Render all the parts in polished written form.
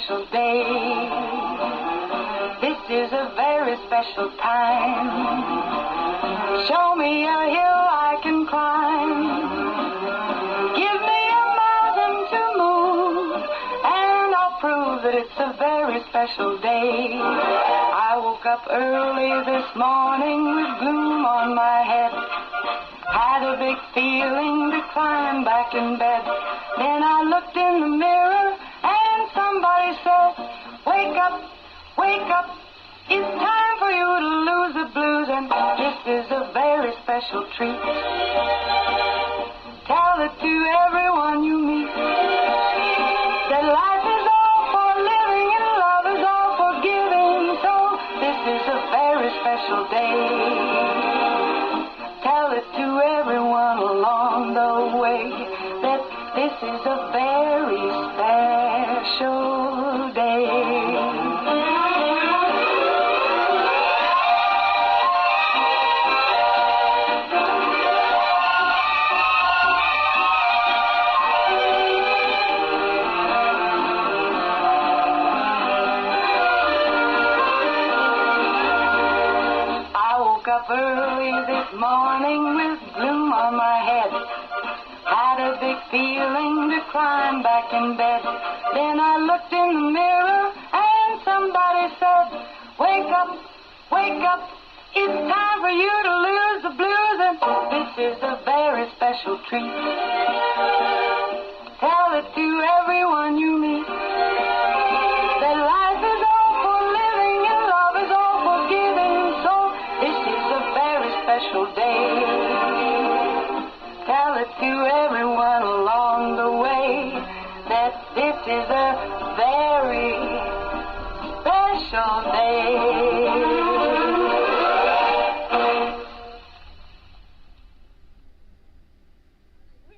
special day. This is a very special time. Show me a hill I can climb. Give me a mountain to move, and I'll prove that it's a very special day. I woke up early this morning with gloom on my head. Had a big feeling to climb back in bed. Then I looked in the mirror and somebody said, wake up, wake up. It's time for you to lose the blues, and this is a very special treat. Tell it to everyone you meet, that life is all for living and love is all for giving. So this is a very special day. Tell it to everyone along the way that this is a very special day. Up early this morning with gloom on my head. Had a big feeling to climb back in bed. Then I looked in the mirror and somebody said, wake up, wake up. It's time for you to lose the blues, and this is a very special treat. Tell it to everyone you meet, that life is all for living and love is all for giving. So this is a very special day. Tell it to everyone along the way that this is a very special day.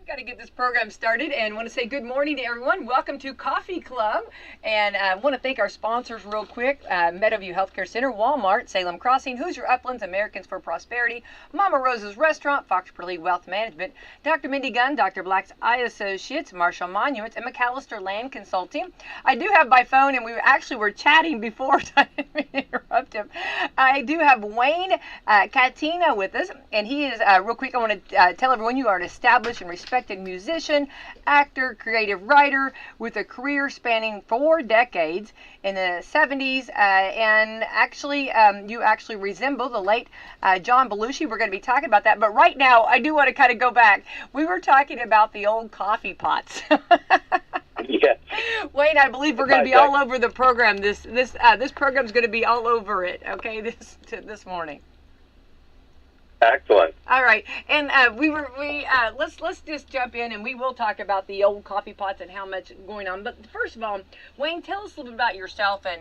Got to get this program started and want to say good morning to everyone. Welcome to Coffee Club, and I want to thank our sponsors real quick. Meadowview Healthcare Center, Walmart, Salem Crossing, Hoosier Uplands, Americans for Prosperity, Mama Rosa's Restaurant, Fox Burley Wealth Management, Dr. Mindy Gunn, Dr. Black's Eye Associates, Marshall Monuments, and McAllister Land Consulting. I do have by phone, and we were chatting before, so I didn't interrupt him. I do have Wayne Catania with us, and he is, real quick, I want to tell everyone you are an established and respected musician, actor, creative writer with a career spanning 4 decades in the 70s, and actually you actually resemble the late John Belushi. We're going to be talking about that, but right now I do want to kind of go back. We were talking about the old coffee pots. Yes. Wayne, I believe we're going to be all over the program. This program's going to be all over it. Okay, this morning. Excellent. All right, and let's just jump in, and we will talk about the old coffee pots and how much going on. But first of all, Wayne, tell us a little bit about yourself, and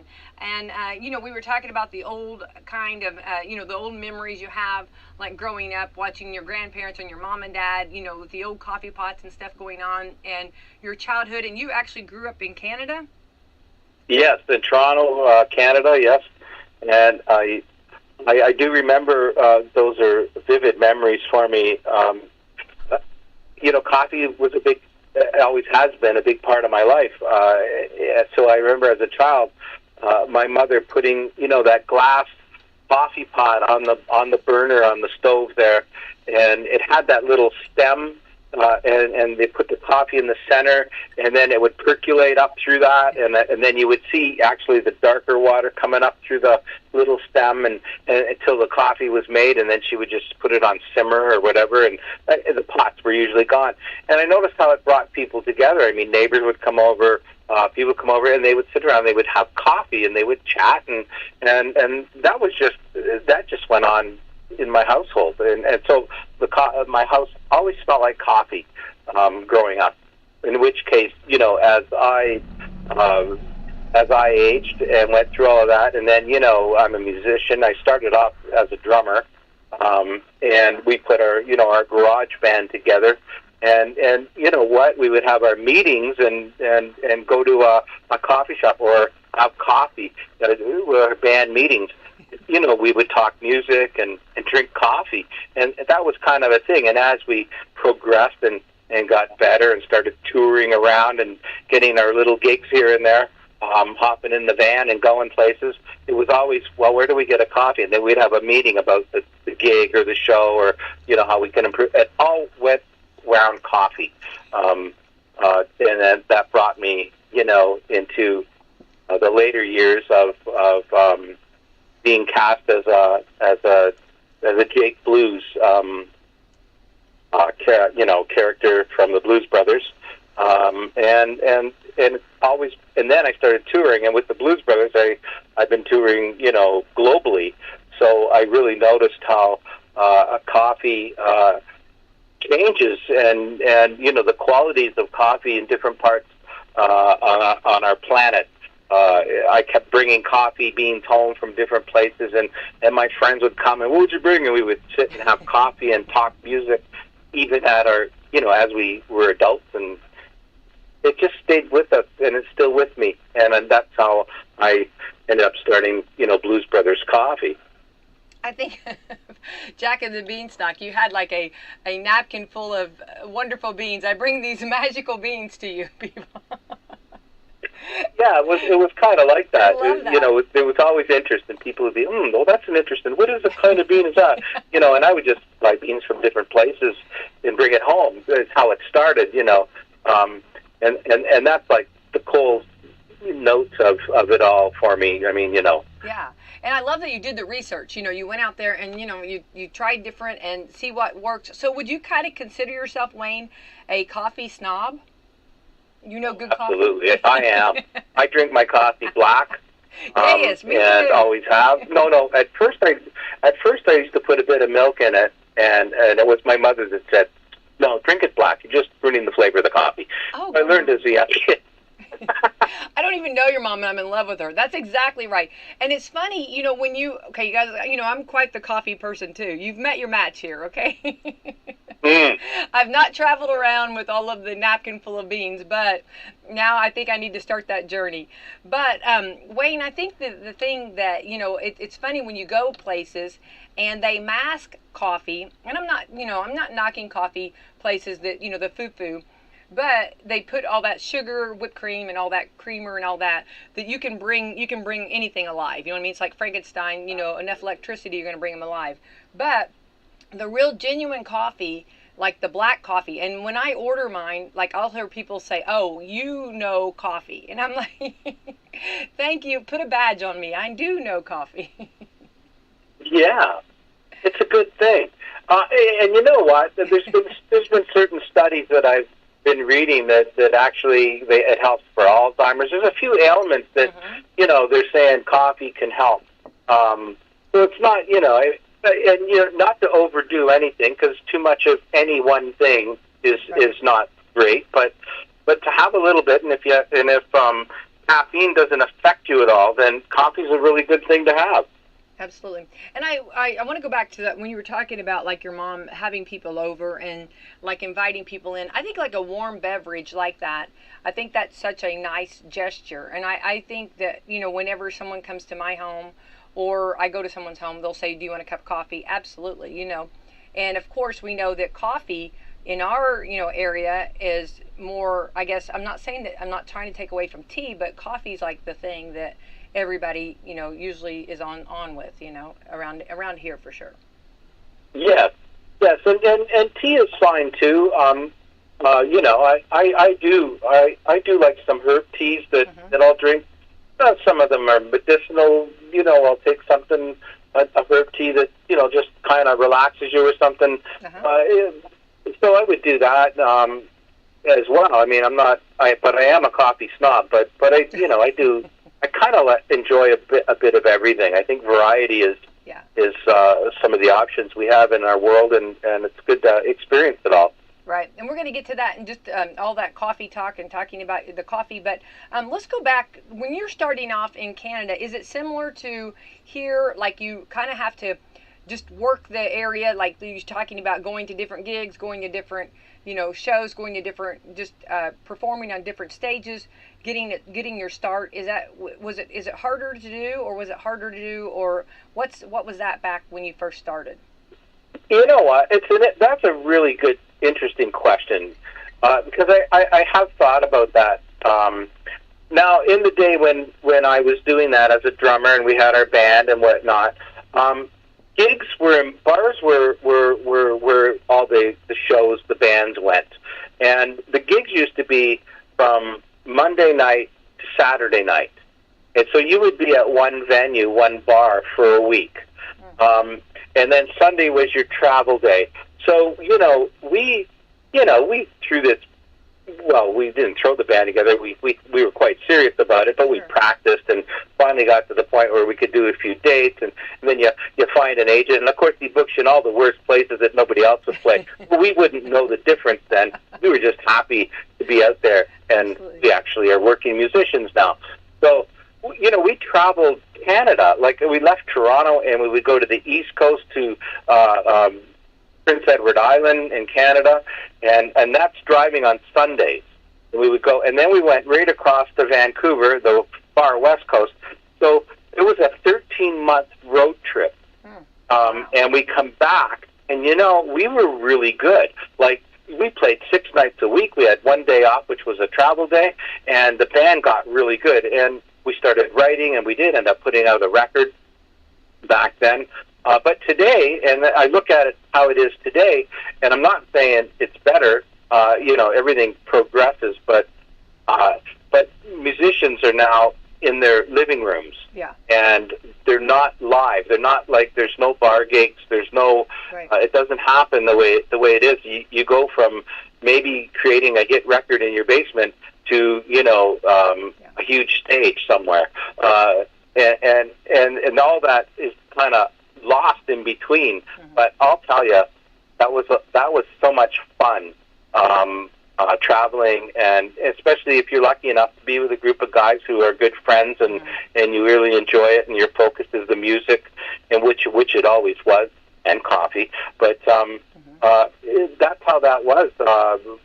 you know, we were talking about the old kind of the old memories you have, like growing up watching your grandparents and your mom and dad, with the old coffee pots and stuff going on, and your childhood. And you actually grew up in Canada. Yes, in Toronto, Canada. Yes, and I do remember those are vivid memories for me. Coffee was always has been a big part of my life. So I remember as a child, my mother putting, that glass coffee pot on the burner on the stove there, and it had that little stem. And they put the coffee in the center, and then it would percolate up through that, and then you would see actually the darker water coming up through the little stem, and until the coffee was made, and then she would just put it on simmer or whatever, and the pots were usually gone. And I noticed how it brought people together. I mean, neighbors would come over, people would come over, and they would sit around, they would have coffee, and they would chat, and that just went on in my household, and so my house always smelled like coffee growing up. In which case, as I aged and went through all of that, and then I'm a musician. I started off as a drummer, and we put our garage band together, and you know what, we would have our meetings and go to a coffee shop or have coffee, our band meetings. We would talk music and drink coffee, and that was kind of a thing. And as we progressed and got better and started touring around and getting our little gigs here and there, hopping in the van and going places, it was always, well, where do we get a coffee? And then we'd have a meeting about the gig or the show, or how we can improve. It all went around coffee, and then that brought me into the later years of being cast as a Jake Blues character from the Blues Brothers, and always. And then I started touring, and with the Blues Brothers, I've been touring globally. So I really noticed how a coffee changes, and the qualities of coffee in different parts on our planet. I kept bringing coffee beans home from different places, and my friends would come, and what would you bring? And we would sit and have coffee and talk music, even at our, as we were adults, and it just stayed with us, and it's still with me, and that's how I ended up starting, Blues Brothers Coffee. I think, Jack and the Beanstalk, you had like a napkin full of wonderful beans. I bring these magical beans to you, people. Yeah, it was kind of like that. I love that. There was always interest, and people would be, well, that's an interesting. What is the kind of bean is that? And I would just buy beans from different places and bring it home. That's how it started, and that's like the cool notes of it all for me. I mean, Yeah. And I love that you did the research. You went out there and, you tried different and see what worked. So would you kind of consider yourself, Wayne, a coffee snob? Good coffee? Absolutely. I am. I drink my coffee black. Yes, me and too. Always have. No. At first I used to put a bit of milk in it, and it was my mother that said, "No, drink it black. You're just ruining the flavor of the coffee." Oh, I learned as a young kid. I don't even know your mom, and I'm in love with her. That's exactly right. And it's funny, when you guys, I'm quite the coffee person too. You've met your match here, okay? I've not traveled around with all of the napkin full of beans, but now I think I need to start that journey. But Wayne, I think the thing that, it's funny when you go places and they mask coffee, and I'm not knocking coffee places that, the foo-foo, but they put all that sugar, whipped cream, and all that creamer and all that you can bring anything alive. You know what I mean? It's like Frankenstein, enough electricity, you're going to bring them alive. But the real genuine coffee, like the black coffee, and when I order mine, like I'll hear people say, "Oh, coffee." And I'm like, thank you, put a badge on me. I do know coffee. Yeah, it's a good thing. And you know what? There's been certain studies that I've been reading that actually it helps for Alzheimer's. There's a few ailments that they're saying coffee can help. So it's not and not to overdo anything, because too much of any one thing is not great. But to have a little bit, and if caffeine doesn't affect you at all, then coffee is a really good thing to have. Absolutely. And I want to go back to that when you were talking about like your mom having people over and like inviting people in. I think like a warm beverage like that, I think that's such a nice gesture. And I think that, whenever someone comes to my home or I go to someone's home, they'll say, "Do you want a cup of coffee?" Absolutely, And of course we know that coffee in our, area is more, I guess, I'm not trying to take away from tea, but coffee's like the thing that everybody, usually is on with, around here for sure. Yes, and tea is fine too. I do like some herb teas that I'll drink. Some of them are medicinal. I'll take something, a herb tea that just kind of relaxes you or something. So I would do that as well. I mean, but I am a coffee snob. But I do. I kind of enjoy a bit of everything. I think variety is some of the options we have in our world, and it's good to experience it all. Right, and we're going to get to that in just all that coffee talk and talking about the coffee, but let's go back. When you're starting off in Canada, is it similar to here, like you kind of have to just work the area, like you're talking about going to different gigs, going to different shows, going to different, just performing on different stages, getting your start? Is it harder to do, or was it harder to do, or what was that back when you first started? You know what? That's a really good, interesting question, because I have thought about that. Now, in the day when I was doing that as a drummer and we had our band and whatnot, gigs were in bars where all the shows, the bands went. And the gigs used to be from Monday night to Saturday night. And so you would be at one venue, one bar for a week. And then Sunday was your travel day. So, we threw this, well, we didn't throw the band together. We were quite serious about it, but we practiced and finally got to the point where we could do a few dates. And then you find an agent. And, of course, he books you in all the worst places that nobody else would play. But we wouldn't know the difference then. We were just happy to be out there. And we actually are working musicians now. So, we traveled Canada. Like, we left Toronto and we would go to the East Coast to Prince Edward Island in Canada, and that's driving on Sundays. And we would go, and then we went right across to Vancouver, the far west coast. So it was a 13-month road trip. And we come back, and we were really good. Like, we played 6 nights a week. We had one day off, which was a travel day, and the band got really good. And we started writing, and we did end up putting out a record back then. But today, and I look at it how it is today, and I'm not saying it's better. Everything progresses, but musicians are now in their living rooms, and they're not live. They're not like, there's no bar gigs. There's no. It doesn't happen the way it is. You go from maybe creating a hit record in your basement to a huge stage somewhere, and all that is kind of lost in between. But I'll tell you, that was so much fun, traveling, and especially if you're lucky enough to be with a group of guys who are good friends, and you really enjoy it, and your focus is the music, and which it always was, and coffee. But that's how that was,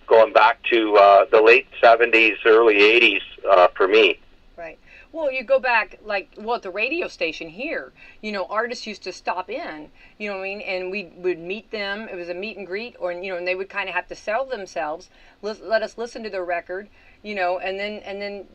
going back to the late 70s, early 80s for me. Right. Well, you go back, at the radio station here, artists used to stop in, and we would meet them. It was a meet and greet, and they would kind of have to sell themselves, let us listen to their record, and then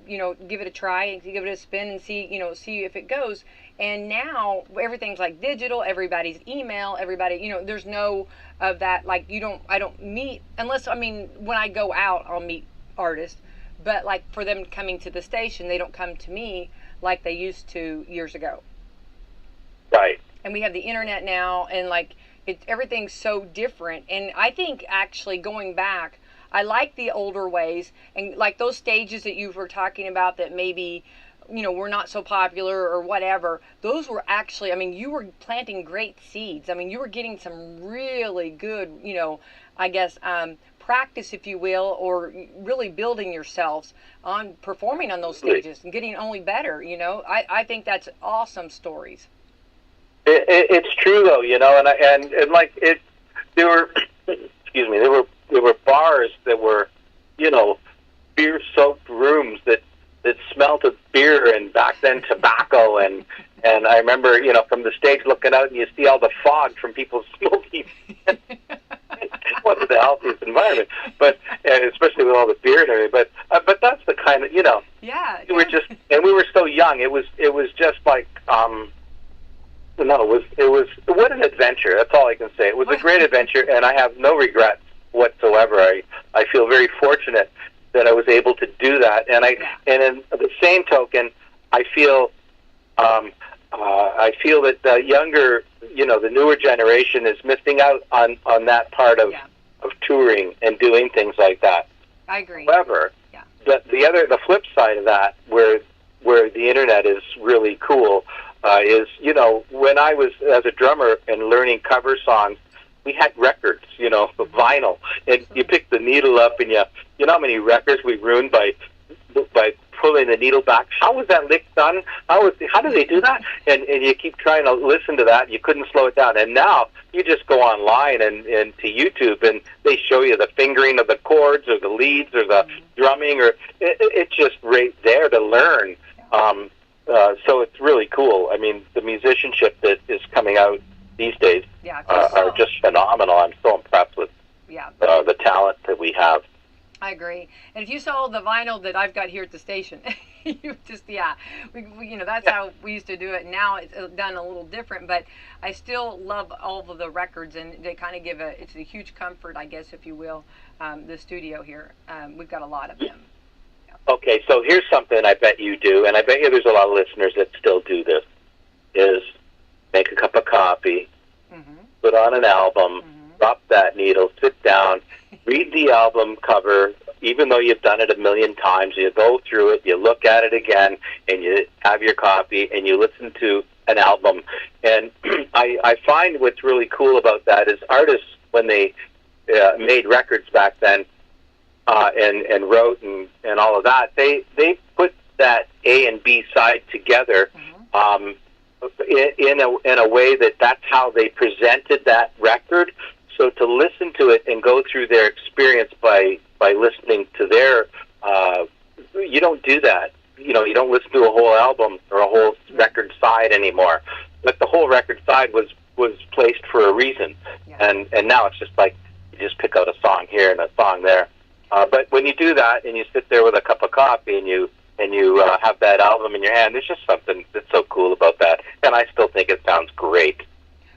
give it a try and give it a spin and see if it goes. And now everything's like digital, everybody's email, everybody, there's no of that, I don't meet, unless, when I go out, I'll meet artists. But for them coming to the station, they don't come to me like they used to years ago. Right. And we have the internet now, and everything's so different. And I think actually going back, I like the older ways, and those stages that you were talking about that maybe were not so popular or whatever. Those were actually, you were planting great seeds. You were getting some really good, practice, if you will, or really building yourselves on performing on those stages and getting only better. I think that's awesome stories. It's true though, and there were excuse me, there were bars that were beer soaked rooms that smelled of beer, and back then tobacco, and I remember from the stage looking out and you see all the fog from people smoking. Wasn't the healthiest environment, but especially with all the beer and everything. But that's the kind of we were just, and we were so young. It was just like it was what an adventure. That's all I can say. It was a great adventure, and I have no regrets whatsoever. I feel very fortunate that I was able to do that, and and in the same token, I feel that the younger, the newer generation is missing out on that part of touring and doing things like that. I agree. However, the flip side of that, where the internet is really cool, is when I was as a drummer and learning cover songs, we had records, vinyl, and you pick the needle up, and you know how many records we ruined by pulling the needle back. How was that lick done? How do they do that? And you keep trying to listen to that. You couldn't slow it down. And now you just go online and to YouTube, and they show you the fingering of the chords or the leads or the drumming, or it's just right there to learn. So it's really cool. The musicianship that is coming out these days are just phenomenal. I'm so impressed with the talent that we have. I agree. And if you saw the vinyl that I've got here at the station, you just, we that's how we used to do it. Now it's done a little different, but I still love all of the records, and they kind of it's a huge comfort, I guess, if you will, the studio here. We've got a lot of them. Okay, so here's something I bet you do, and I bet you there's a lot of listeners that still do this, is make a cup of coffee, put on an album, drop that needle, sit down, read the album cover, even though you've done it a million times. You go through it, you look at it again, and you have your coffee, and you listen to an album. And I find what's really cool about that is artists, when they made records back then, and wrote and all of that, they put that A and B side together in a way that's how they presented that record. So to listen to it and go through their experience by listening to their, you don't do that. You don't listen to a whole album or a whole record side anymore. But the whole record side was placed for a reason, and now it's just like you just pick out a song here and a song there. But when you do that and you sit there with a cup of coffee and you have that album in your hand, there's just something that's so cool about that, and I still think it sounds great.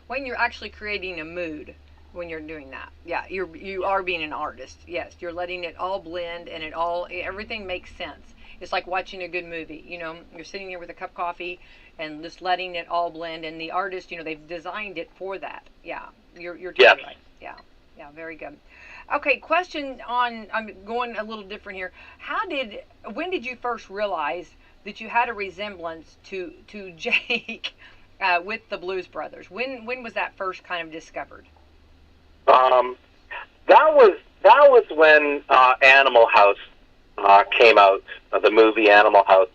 When you're actually creating a mood when you're doing that, you are being an artist. Yes, you're letting it all blend and everything makes sense. It's like watching a good movie. You're sitting there with a cup of coffee and just letting it all blend. And the artist, they've designed it for that. Yeah, you're totally right. Yeah, very good. Okay, question on, I'm going a little different here. When did you first realize that you had a resemblance to Jake with the Blues Brothers? When was that first kind of discovered? That was when Animal House came out, the movie Animal House,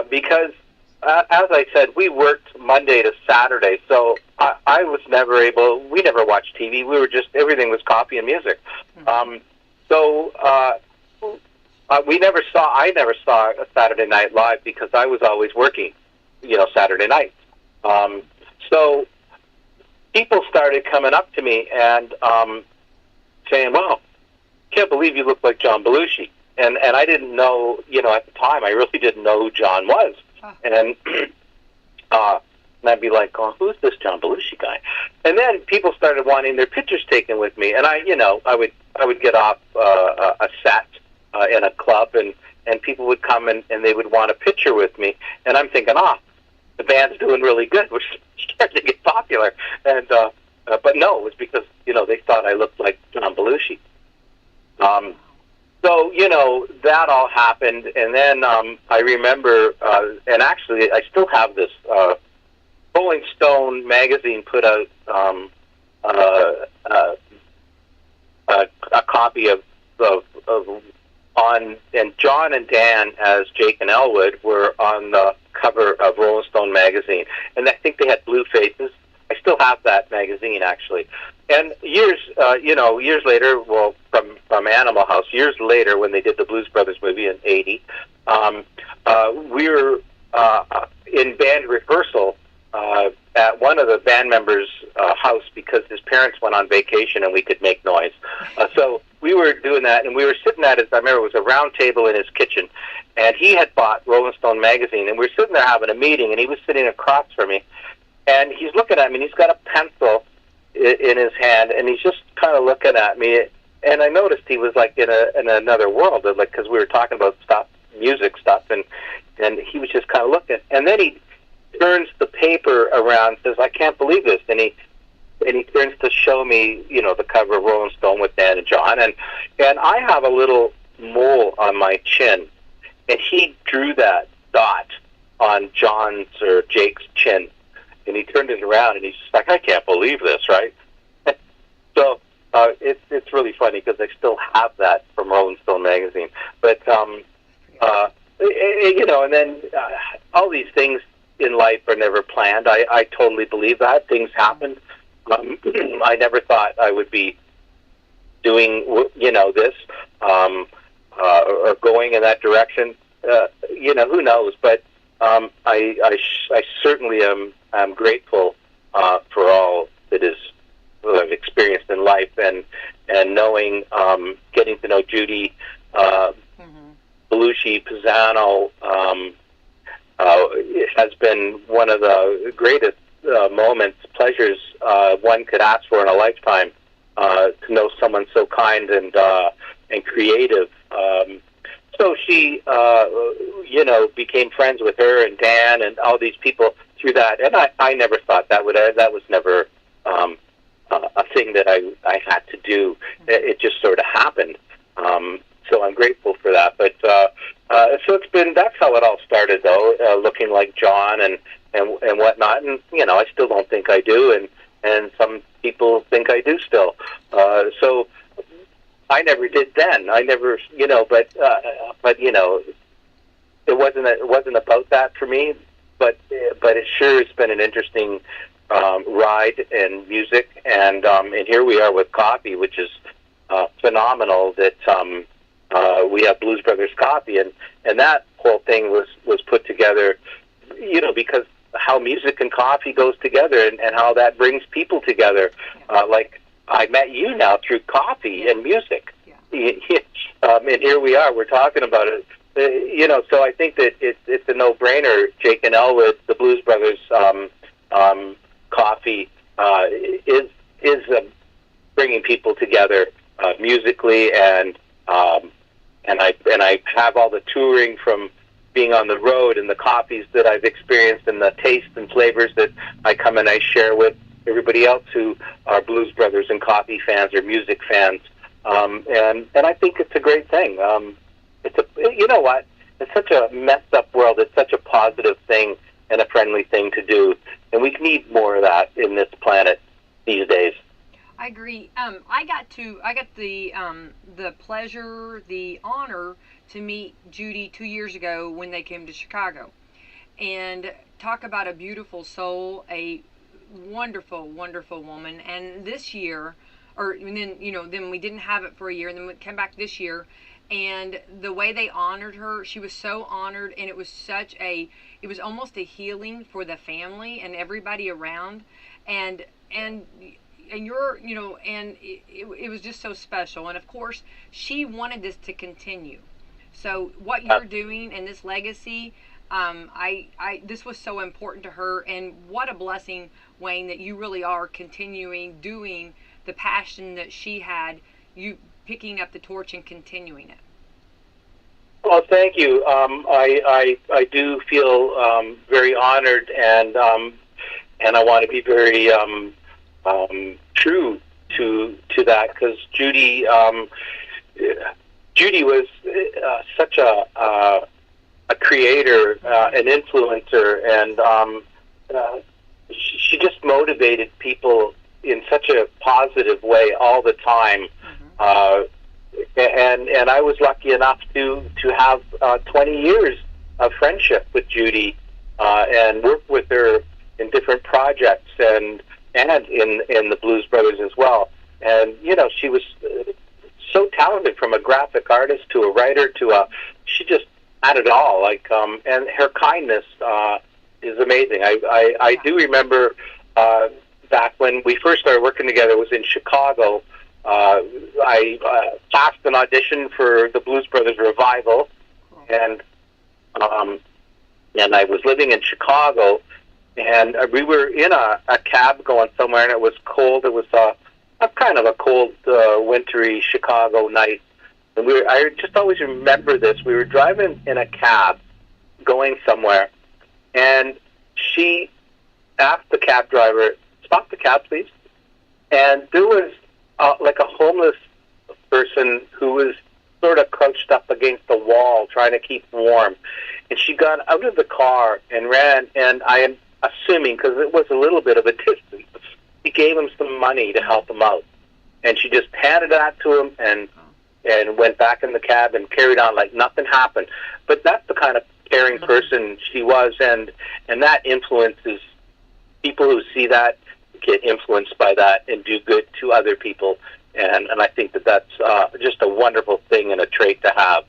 because as I said, we worked Monday to Saturday, so I was we never watched TV. Everything was coffee and music. I never saw a Saturday Night Live because I was always working, Saturday nights. So people started coming up to me and saying, "Wow, can't believe you look like John Belushi." And I didn't know, at the time, I really didn't know who John was. And I'd be like, "Oh, who's this John Belushi guy?" And then people started wanting their pictures taken with me, and I would get off a set in a club, and people would come and they would want a picture with me, and I'm thinking, the band's doing really good, we're starting to get popular, and but no, it was because they thought I looked like John Belushi. So, that all happened, and then I remember, and actually I still have this, Rolling Stone magazine put out a copy of and John and Dan as Jake and Elwood were on the cover of Rolling Stone magazine, and I think they had blue faces. I still have that magazine, actually. And years later, well, from Animal House, years later, when they did the Blues Brothers movie in '80, we were in band rehearsal at one of the band members' house because his parents went on vacation and we could make noise. So we were doing that, and we were sitting at I remember it was a round table in his kitchen, and he had bought Rolling Stone magazine, and we were sitting there having a meeting, and he was sitting across from me, and he's looking at me, and he's got a pencil in his hand, and he's just kind of looking at me, and I noticed he was like in another world, like, because we were talking about music stuff, and he was just kind of looking, and then he turns the paper around and says, "I can't believe this," and he turns to show me, the cover of Rolling Stone with Dan and John, and I have a little mole on my chin, and he drew that dot on John's or Jake's chin, and he turned it around, and he's just like, "I can't believe this," right? So it's really funny because I still have that from Rolling Stone magazine, but and then all these things in life are never planned. I totally believe that things happen. I never thought I would be doing, this, or going in that direction. Who knows? But I certainly am grateful for all that I've experienced in life, and knowing, getting to know Judy, Belushi, Pisano, has been one of the greatest moments, pleasures one could ask for in a lifetime. To know someone so kind and creative. So she, became friends with her and Dan and all these people through that. And I never thought that was never a thing that I had to do. It just sort of happened. So I'm grateful for that. But so that's how it all started, though, looking like John and whatnot. And I still don't think I do, and some people think I do still. So I never did then. I never, but it wasn't about that for me. But it sure has been an interesting ride in music, and here we are with coffee, which is phenomenal. That we have Blues Brothers Coffee, and that whole thing was put together, because how music and coffee goes together, and how that brings people together. Like I met you now through coffee and music, and here we are. We're talking about it. So I think that it's a no-brainer. Jake and Elwood, the Blues Brothers Coffee, is bringing people together musically, and I have all the touring from being on the road, and the coffees that I've experienced, and the tastes and flavors that I come and I share with everybody else who are Blues Brothers and coffee fans or music fans, and I think it's a great thing. It's such a messed up world. It's such a positive thing and a friendly thing to do, and we need more of that in this planet these days. I agree. I got the pleasure, the honor to meet Judy 2 years ago when they came to Chicago, and talk about a beautiful soul, a wonderful, wonderful woman. And this year, then we didn't have it for a year, and then we came back this year, and the way they honored her, she was so honored, and it was almost a healing for the family and everybody around, and you're, and it was just so special. And of course, she wanted this to continue. So what you're doing and this legacy, this was so important to her, and what a blessing, Wayne, that you really are continuing doing the passion that she had, you picking up the torch and continuing it. Well, thank you. I do feel very honored, and I want to be very true to that, because Judy was such a creator, an influencer, and she just motivated people in such a positive way all the time. And I was lucky enough to have 20 years of friendship with Judy, and work with her in different projects, and in the Blues Brothers as well. And she was so talented, from a graphic artist to a writer she just had it all. And her kindness is amazing. I do remember back when we first started working together, it was in Chicago. I passed an audition for the Blues Brothers revival, and I was living in Chicago, and we were in a cab going somewhere, and it was cold. It was a kind of a cold, wintry Chicago night, and I just always remember this. We were driving in a cab going somewhere, and she asked the cab driver, "Stop the cab, please." And there was like a homeless person who was sort of crouched up against the wall trying to keep warm. And she got out of the car and ran, and I am assuming, because it was a little bit of a distance, she gave him some money to help him out. And she just handed that to him and went back in the cab and carried on like nothing happened. But that's the kind of caring person she was, and that influences people who see that, get influenced by that, and do good to other people. And I think that's just a wonderful thing and a trait to have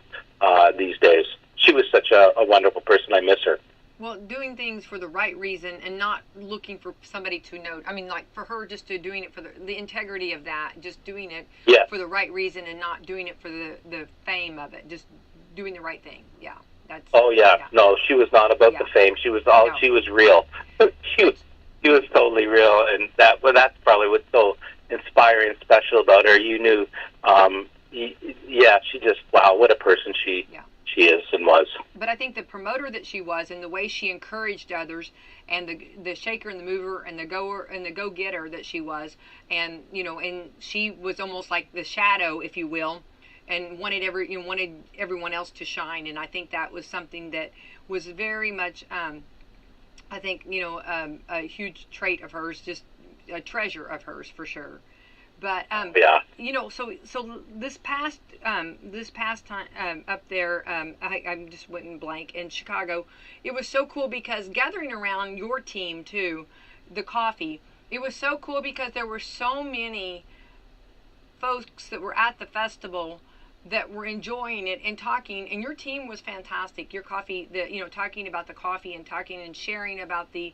these days. She was such a wonderful person. I miss her. Well, doing things for the right reason and not looking for somebody to note. I mean, like for her, just to doing it for the integrity of that, just doing it for the right reason and not doing it for the fame of it. Just doing the right thing. Yeah, that's. Oh yeah, no, she was not about the fame. She was She was real. she was totally real, and that's probably what's so inspiring and special about her. You knew, she just what a person she is and was. But I think the promoter that she was, and the way she encouraged others, and the shaker and the mover and the goer and the go-getter that she was, and and she was almost like the shadow, if you will, and wanted everyone else to shine. And I think that was something that was very much, I think a huge trait of hers, just a treasure of hers for sure. But so this past time up there, I just went in blank in Chicago. It was so cool because gathering around your team too, the coffee. It was so cool because there were so many folks that were at the festival that were enjoying it and talking. And your team was fantastic. Your coffee, talking about the coffee and talking and sharing about the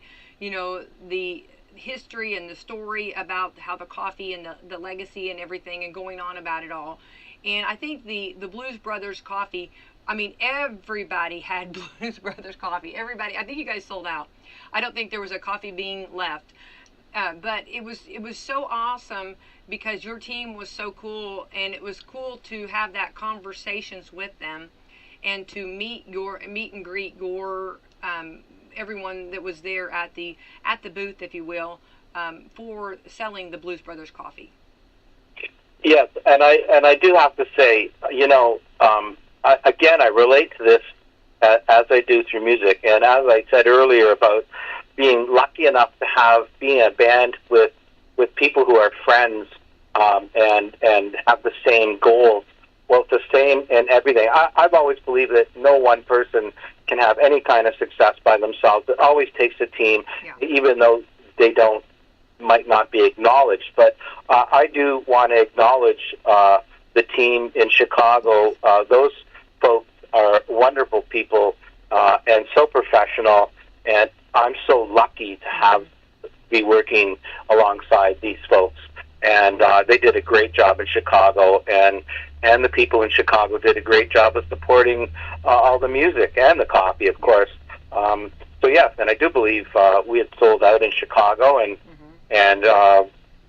history and the story about how the coffee and the legacy and everything and going on about it all. And I think the Blues Brothers coffee, I mean, everybody had Blues Brothers coffee. Everybody, I think you guys sold out. I don't think there was a coffee bean left. But it was so awesome because your team was so cool, and it was cool to have that conversations with them and to meet and greet your everyone that was there at the booth, if you will, for selling the Blues Brothers coffee. Yes, and I do have to say, I relate to this as I do through music, and as I said earlier about being lucky enough to being a band with people who are friends and have the same goals. Well, it's the same in everything. I've always believed that no one person can have any kind of success by themselves. It always takes a team, even though they might not be acknowledged. But I do want to acknowledge the team in Chicago. Those folks are wonderful people and so professional, and I'm so lucky to be working alongside these folks. And they did a great job in Chicago, and the people in Chicago did a great job of supporting all the music and the coffee, of course. So yes, and I do believe we had sold out in Chicago, and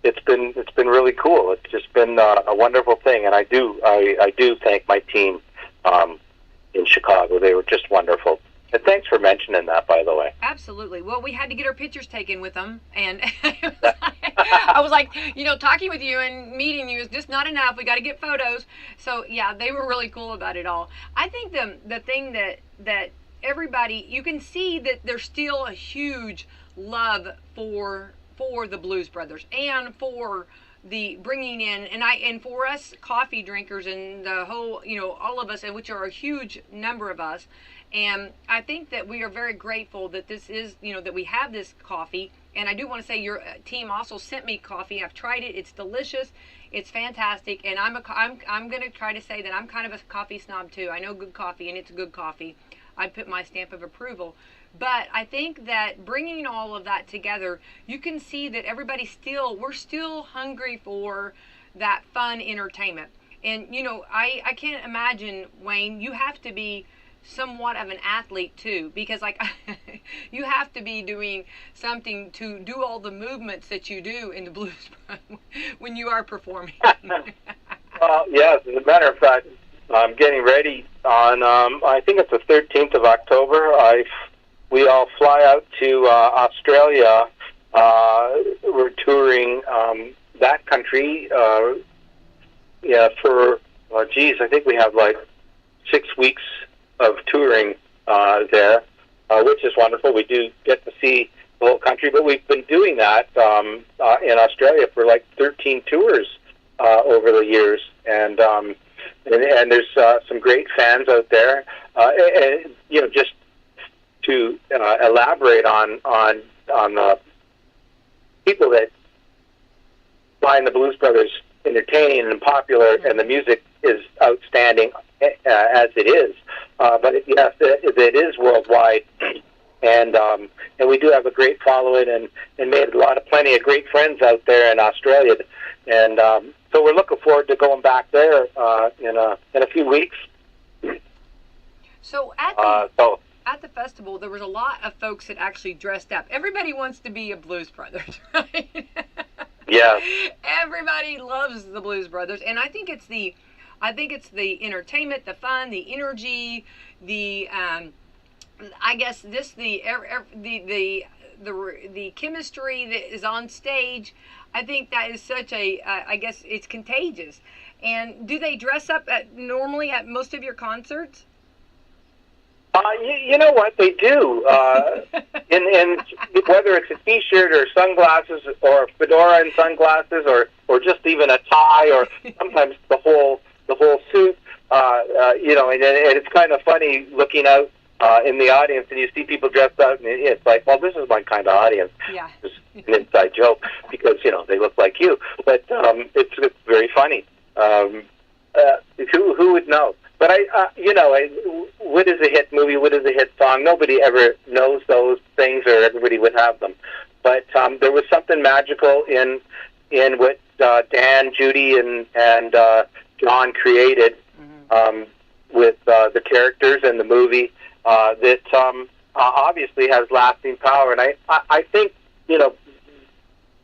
it's been really cool. It's just been a wonderful thing, and I do thank my team in Chicago. They were just wonderful. And thanks for mentioning that, by the way. Absolutely. Well, we had to get our pictures taken with them, and I was like, talking with you and meeting you is just not enough. We got to get photos. So yeah, they were really cool about it all. I think the thing that everybody, you can see that there's still a huge love for the Blues Brothers and for the bringing in, and for us coffee drinkers and the whole, all of us, and which are a huge number of us. And I think that we are very grateful that this is, that we have this coffee. And I do want to say your team also sent me coffee. I've tried it. It's delicious. It's fantastic. And I'm going to try to say that I'm kind of a coffee snob too. I know good coffee, and it's good coffee. I put my stamp of approval. But I think that bringing all of that together, you can see that we're still hungry for that fun entertainment. And, I can't imagine, Wayne, you have to be somewhat of an athlete too, because you have to be doing something to do all the movements that you do in the blues when you are performing. Well, yes, as a matter of fact, I'm getting ready on I think it's the 13th of October. We all fly out to Australia. We're touring that country for I think we have 6 weeks of touring there, which is wonderful. We do get to see the whole country, but we've been doing that in Australia for 13 tours over the years, and there's some great fans out there. And, just to elaborate on the people that find the Blues Brothers entertaining and popular, and the music is outstanding as it is. But yes, it is worldwide. and we do have a great following, and made plenty of great friends out there in Australia, and so we're looking forward to going back there in a few weeks. So at the festival, there was a lot of folks that actually dressed up. Everybody wants to be a Blues Brothers, right? Yeah. Everybody loves the Blues Brothers, and I think it's the entertainment, the fun, the energy, the I guess the chemistry that is on stage. I think that is such a I guess it's contagious. And do they dress up normally at most of your concerts? You know what they do, in whether it's a T-shirt or sunglasses or a fedora and sunglasses or just even a tie or sometimes the whole suit. And it's kind of funny looking out in the audience and you see people dressed out and it's like, well, this is my kind of audience. Yeah. It's an inside joke because they look like you, but it's very funny. Who would know? But what is a hit movie? What is a hit song? Nobody ever knows those things, or everybody would have them. But there was something magical in what Dan, Judy, and John created with the characters and the movie that obviously has lasting power. And I think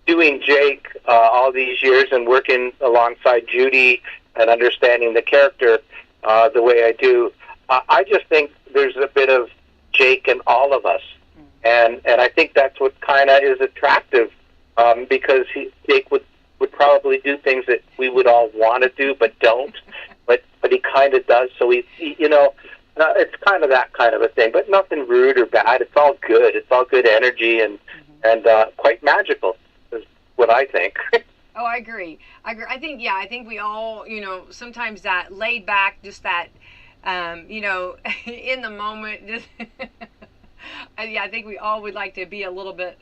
doing Jake all these years and working alongside Judy and understanding the character the way I do, I just think there's a bit of Jake in all of us, and I think that's what kind of is attractive, because Jake would probably do things that we would all want to do but don't, but he kind of does. So it's kind of that kind of a thing, but nothing rude or bad. It's all good. It's all good energy and quite magical is what I think. Oh, I agree. I think we all, sometimes that laid back, just that, in the moment, just, I think we all would like to be a little bit,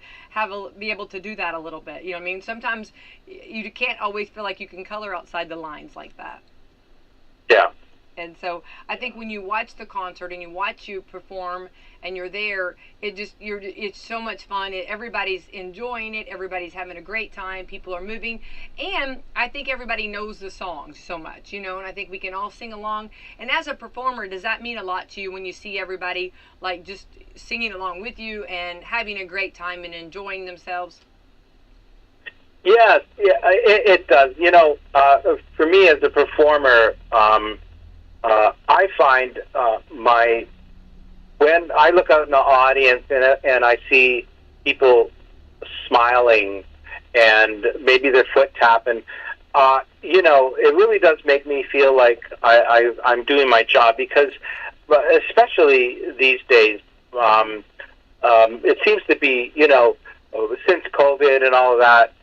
be able to do that a little bit. You know what I mean? Sometimes you can't always feel like you can color outside the lines like that. Yeah. And so I think when you watch the concert and you watch you perform and you're there, it's so much fun. Everybody's enjoying it. Everybody's having a great time. People are moving. And I think everybody knows the songs so much, and I think we can all sing along. And as a performer, does that mean a lot to you when you see everybody like just singing along with you and having a great time and enjoying themselves? Yes, yeah, it does. For me as a performer, I find when I look out in the audience and I see people smiling and maybe their foot tapping, it really does make me feel like I'm doing my job, because especially these days, it seems to be, since COVID and all of that,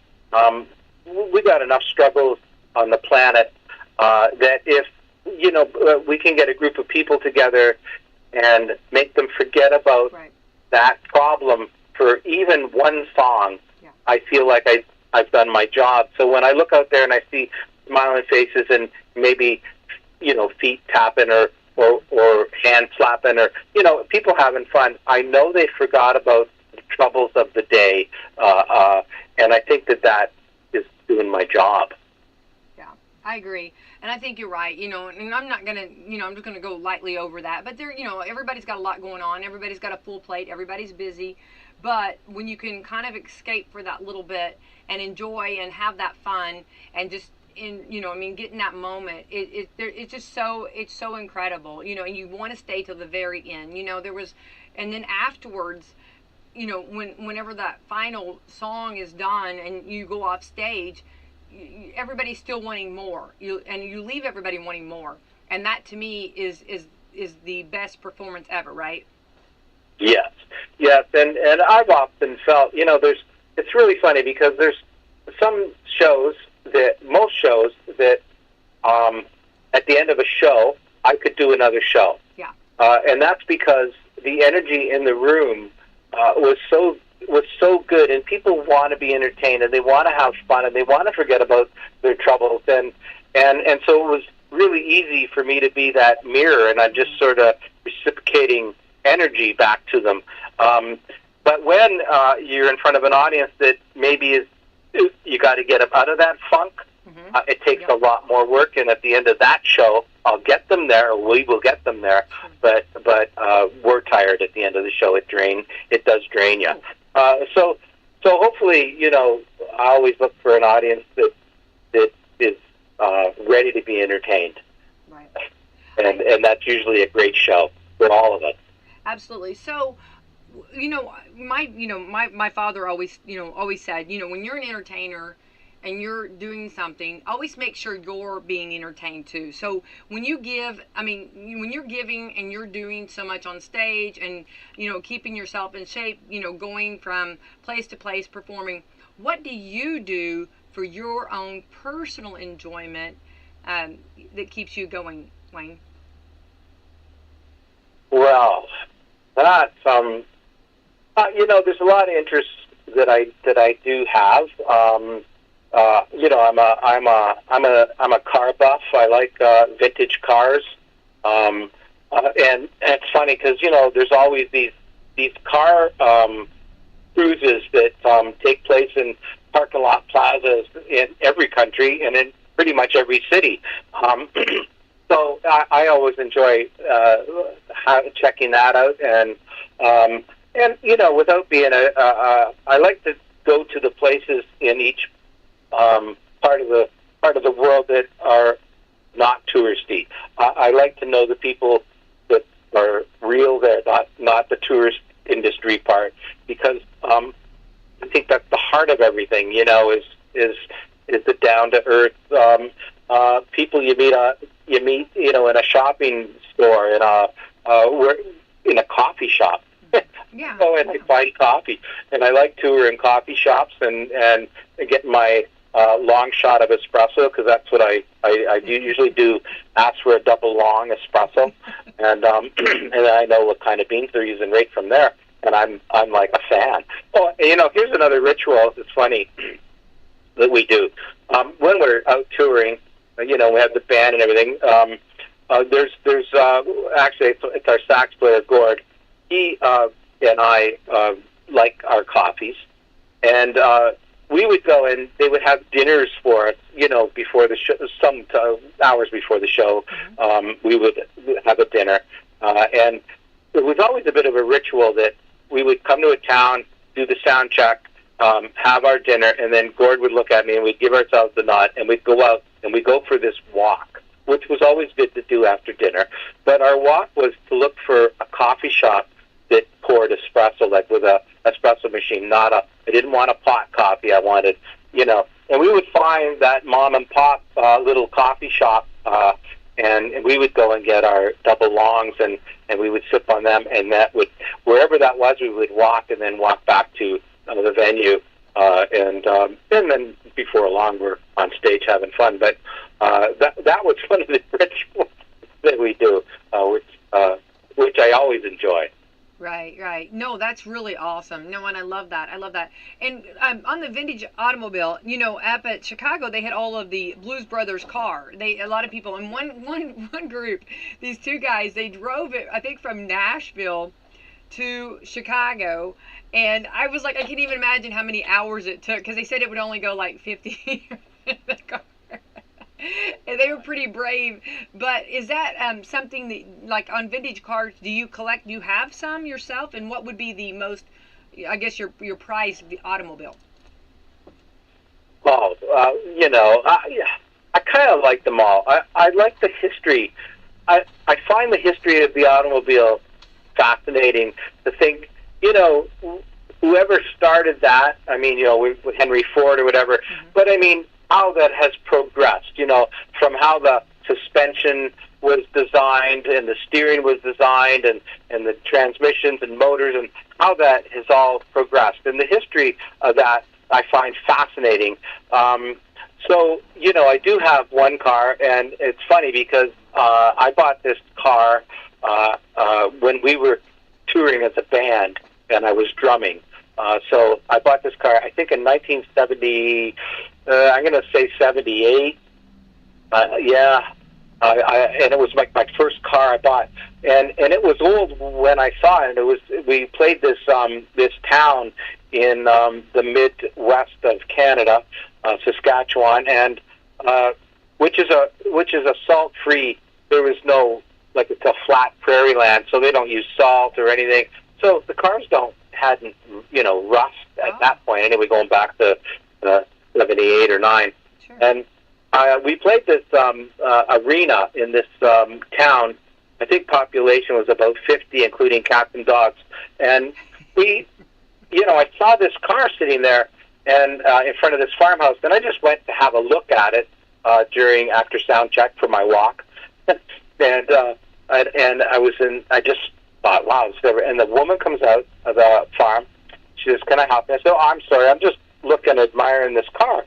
we got enough struggles on the planet that if we can get a group of people together and make them forget about that problem for even one song, I feel like I've done my job. So when I look out there and I see smiling faces and maybe, feet tapping or hand slapping or, people having fun, I know they forgot about the troubles of the day. And I think that is doing my job. I agree. And I think you're right, and I'm not going to, I'm just going to go lightly over that. But everybody's got a lot going on. Everybody's got a full plate. Everybody's busy. But when you can kind of escape for that little bit and enjoy and have that fun and just, getting that moment, it's just it's so incredible, and you want to stay till the very end. And then afterwards, whenever that final song is done and you go off stage, everybody's still wanting more. You leave everybody wanting more, and that to me is the best performance ever, right? Yes, and I've often felt, it's really funny because there's most shows that at the end of a show I could do another show. Yeah. And that's because the energy in the room was so good, and people want to be entertained, and they want to have fun, and they want to forget about their troubles, and so it was really easy for me to be that mirror, and I'm just sort of reciprocating energy back to them. But when you're in front of an audience that maybe is, you got to get them out of that funk, it takes a lot more work, and at the end of that show, I'll get them there, or we will get them there, but we're tired at the end of the show. It does drain you. So hopefully, I always look for an audience that is ready to be entertained. Right. And that's usually a great show for all of us. Absolutely. So, my father always said, when you're an entertainer and you're doing something, always make sure you're being entertained too. So when you're giving and you're doing so much on stage and, keeping yourself in shape, going from place to place performing, what do you do for your own personal enjoyment that keeps you going, Wayne? Well, that's there's a lot of interests that I do have. I'm a car buff. I like vintage cars, and it's funny because there's always these car cruises that take place in parking lot plazas in every country and in pretty much every city. So I always enjoy checking that out, and without being I like to go to the places in each part of the world that are not touristy. I like to know the people that are real there, not the tourist industry part, because I think that's the heart of everything. Is the down to earth people you meet in a shopping store, in a coffee shop. Yeah. And I find coffee, and I like touring coffee shops and get my long shot of espresso, because that's what I do usually do. Ask for a double long espresso, and I know what kind of beans they're using right from there, and I'm like a fan. Oh, here's another ritual. It's funny that we do when we're out touring. We have the band and everything. There's actually it's our sax player Gord. He and I like our coffees, and we would go and they would have dinners for us, before the show, some hours before the show. We would have a dinner, and it was always a bit of a ritual that we would come to a town, do the sound check, have our dinner, and then Gord would look at me and we'd give ourselves the nod, and we'd go out and we'd go for this walk, which was always good to do after dinner. But our walk was to look for a coffee shop that poured espresso, like with a espresso machine. I didn't want a pot coffee. I wanted, and we would find that mom and pop little coffee shop, and we would go and get our double longs, and we would sip on them, and that would, wherever that was, we would walk and then walk back to the venue, and then before long we're on stage having fun. But that was one of the rituals that we do, which I always enjoy. Right. No, that's really awesome. No, and I love that. And on the vintage automobile, up at Chicago, they had all of the Blues Brothers car. A lot of people, and one group, these two guys, they drove it, I think, from Nashville to Chicago. And I was like, I can't even imagine how many hours it took, because they said it would only go like 50 in the car. And they were pretty brave. But is that something that, like on vintage cars, do you collect? Do you have some yourself? And what would be the most, I guess, your prized automobile? Oh, I kind of like them all. I like the history. I find the history of the automobile fascinating. To think, whoever started that. I mean, with Henry Ford or whatever. But I mean, how that has progressed, from how the suspension was designed and the steering was designed and the transmissions and motors, and how that has all progressed. And the history of that I find fascinating. So, I do have one car, and it's funny because I bought this car when we were touring as a band, and I was drumming. So I bought this car, I think in 1970, I'm going to say 78. And it was like my first car I bought, and it was old when I saw it. We played this town in the Midwest of Canada, Saskatchewan, and which is a salt-free. There was no, like, it's a flat prairie land, so they don't use salt or anything. So the cars hadn't rust at that point. Anyway, going back to 78 or 9, Sure. And we played this arena in this town. I think population was about 50, including cats and dogs. And I saw this car sitting there and in front of this farmhouse, and I just went to have a look at it after sound check for my walk. and I just thought, wow, it's never. And the woman comes out of the farm. She says, "Can I help you?" I said, "Oh, I'm sorry. I'm just looking, admiring this car.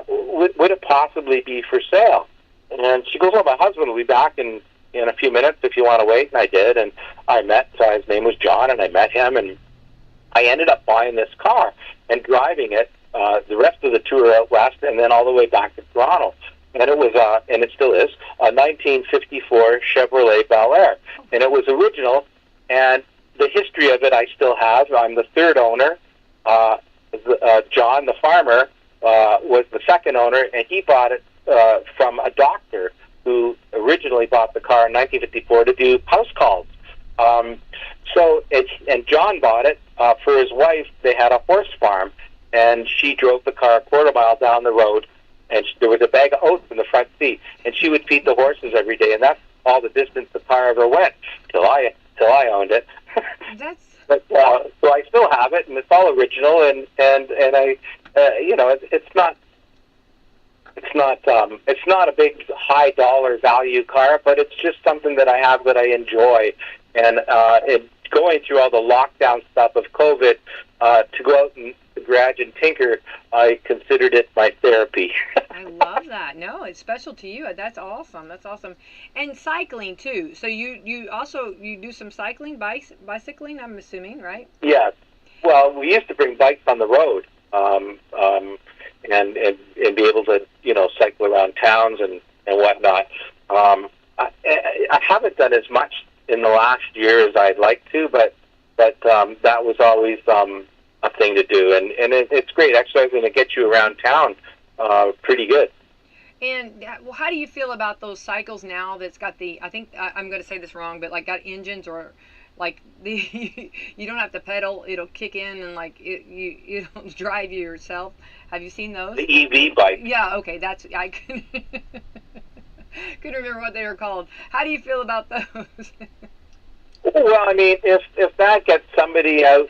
Would it possibly be for sale?" And she goes, "Well, my husband will be back in a few minutes if you want to wait." And I did, and I met. His name was John, and I met him, and I ended up buying this car and driving it the rest of the tour out west, and then all the way back to Toronto. And it was, and it still is, a 1954 Chevrolet Bel Air, and it was original. And the history of it I still have. I'm the third owner. John, the farmer, was the second owner, and he bought it from a doctor who originally bought the car in 1954 to do house calls. And John bought it for his wife. They had a horse farm, and she drove the car a quarter mile down the road, and there was a bag of oats in the front seat, and she would feed the horses every day, and that's all the distance the car ever went till I owned it. But so I still have it, and it's all original, and I, it's not a big high dollar value car, but it's just something that I have that I enjoy, and going through all the lockdown stuff of COVID, to go out in the garage and tinker, I considered it my therapy. I love that. No, it's special to you. That's awesome. That's awesome. And cycling too. So you do some cycling, bicycling, I'm assuming, right? Yes. Well, we used to bring bikes on the road, and be able to cycle around towns and whatnot. I haven't done as much in the last year as I'd like to, but that was always a thing to do, and it's great exercise, and it gets you around town pretty good. And how do you feel about those cycles now that's got I think I'm going to say this wrong, but like got engines, or like you don't have to pedal, it'll kick in and like it'll drive you yourself. Have you seen those? The EV bike. Yeah, okay, I couldn't remember what they were called. How do you feel about those? Well, I mean, if that gets somebody out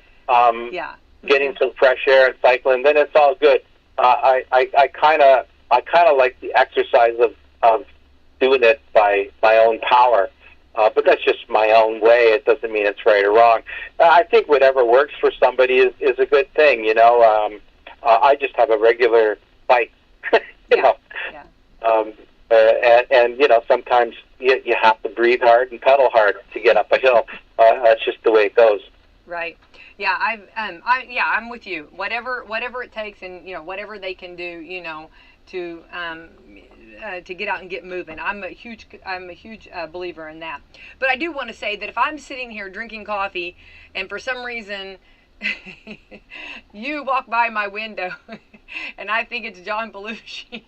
getting some fresh air and cycling, then it's all good. I kind of like the exercise of doing it by my own power, but that's just my own way. It doesn't mean it's right or wrong. I think whatever works for somebody is a good thing. I just have a regular bike. And sometimes you have to breathe hard and pedal hard to get up a hill. That's just the way it goes. Right. Yeah, I'm with you. Whatever it takes, and whatever they can do, to get out and get moving. I'm a huge believer in that. But I do want to say that if I'm sitting here drinking coffee, and for some reason you walk by my window, and I think it's John Belushi,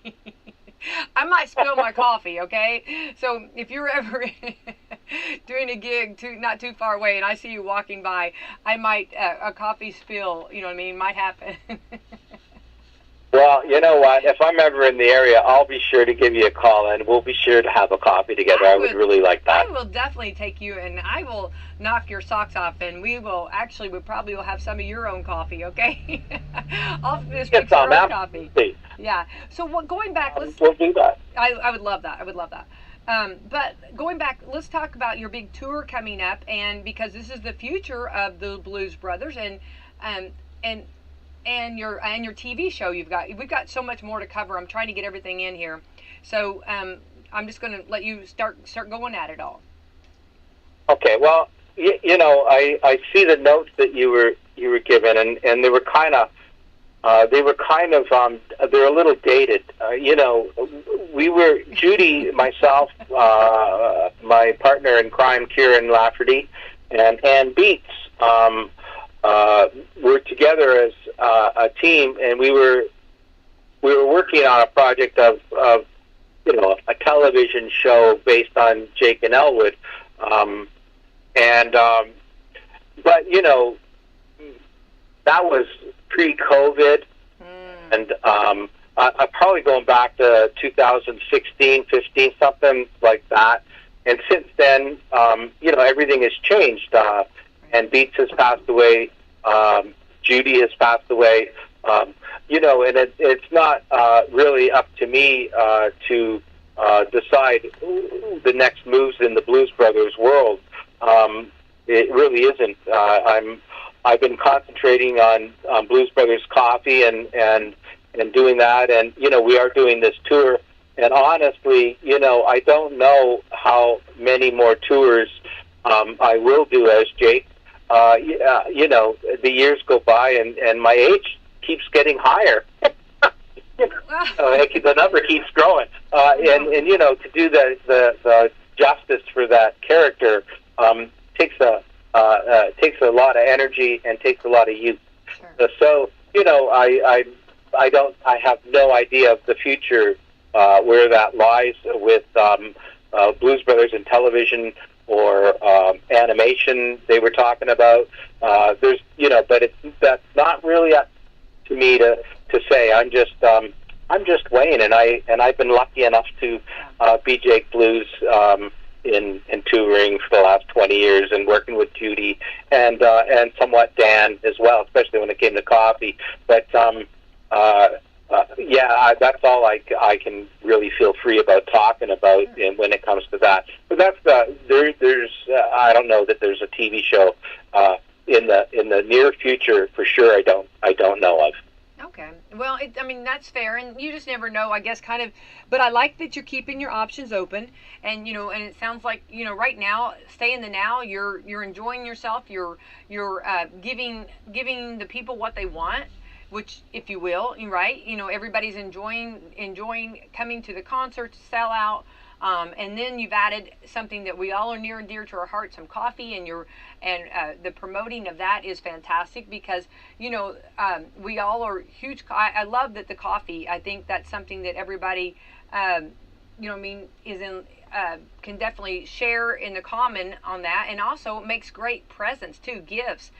I might spill my coffee, okay? So if you're ever doing a gig not too far away and I see you walking by, I might, a coffee spill, might happen. Well, you know what? If I'm ever in the area, I'll be sure to give you a call, and we'll be sure to have a coffee together. I would really like that. I will definitely take you, and I will knock your socks off, and we probably will have some of your own coffee, okay? I'll just fix your own coffee. Yeah. So going back, we'll do that. I would love that. I would love that. But going back, let's talk about your big tour coming up, and because this is the future of the Blues Brothers, and your TV show we've got so much more to cover. I'm trying to get everything in here, so I'm just going to let you start going at it all. Okay. Well, I see the notes that you were given, and they were kind of they were kind of they're a little dated. We were Judy, myself, my partner in crime, Kieran Lafferty, and Ann Beats. Were together as a team, and we were working on a project of a television show based on Jake and Elwood, but that was pre-COVID, and I'm probably going back to 2016, 15, something like that. And since then, everything has changed. And Beats has passed away. Judy has passed away. And it's not really up to me to decide the next moves in the Blues Brothers world. It really isn't. I've been concentrating on Blues Brothers Coffee and doing that, and we are doing this tour. And honestly, I don't know how many more tours I will do as Jake. The years go by, and my age keeps getting higher. The number keeps growing, and to do the justice for that character takes a lot of energy and takes a lot of youth. Sure. So I have no idea of the future where that lies with Blues Brothers in television or animation they were talking about. There's but that's not really up to me to say. I'm just Wayne, and I've been lucky enough to be Jake Blues in touring for the last 20 years and working with Judy and somewhat Dan as well, especially when it came to coffee. But that's all I can really feel free about talking about when it comes to that. But that's there's I don't know that there's a TV show in the near future for sure. I don't know of. Okay. Well, that's fair, and you just never know, I guess, kind of. But I like that you're keeping your options open, and and it sounds like right now, stay in the now. You're enjoying yourself. You're giving the people what they want, which, if you will, right? Everybody's enjoying coming to the concert to sell out. And then you've added something that we all are near and dear to our hearts, some coffee, and the promoting of that is fantastic because, we all are huge. I love that the coffee, I think that's something that everybody, is in, can definitely share in the common on that. And also it makes great presents too, gifts,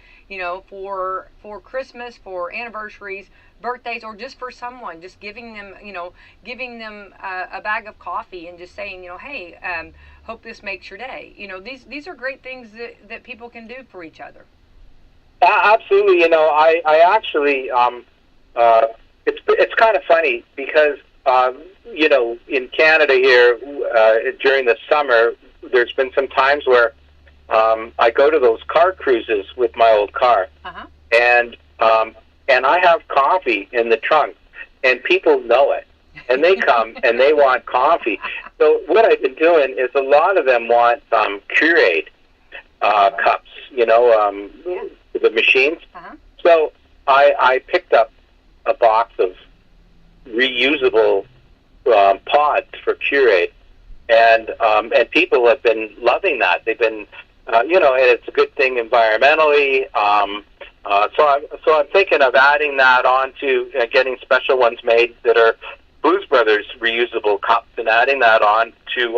for Christmas, for anniversaries, birthdays, or just for someone, just giving them a bag of coffee and just saying, hey, hope this makes your day. These are great things that people can do for each other. Absolutely. I actually it's kind of funny because in Canada here during the summer, there's been some times where I go to those car cruises with my old car, and I have coffee in the trunk, and people know it, and they come and they want coffee. So what I've been doing is a lot of them want Keurig cups, the machines. So I picked up a box of reusable pods for Keurig, and people have been loving that. They've been, and it's a good thing environmentally. So I'm thinking of adding that on to getting special ones made that are Blues Brothers reusable cups, and adding that on to